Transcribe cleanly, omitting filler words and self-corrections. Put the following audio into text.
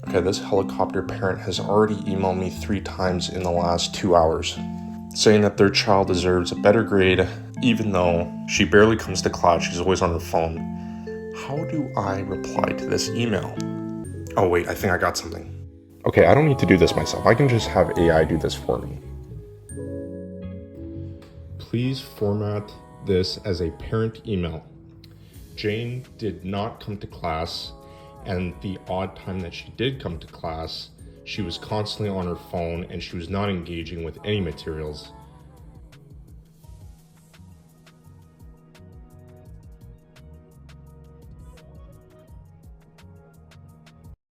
Okay, this helicopter parent has already emailed me 3 times in the last 2 hours, saying that their child deserves a better grade, even though she barely comes to class, she's always on her phone. How do I reply to this email? Oh wait, I think I got something. Okay, I don't need to do this myself. I can just have AI do this for me. Please format this as a parent email. Jane did not come to class, and the odd time that she did come to class, she was constantly on her phone and she was not engaging with any materials.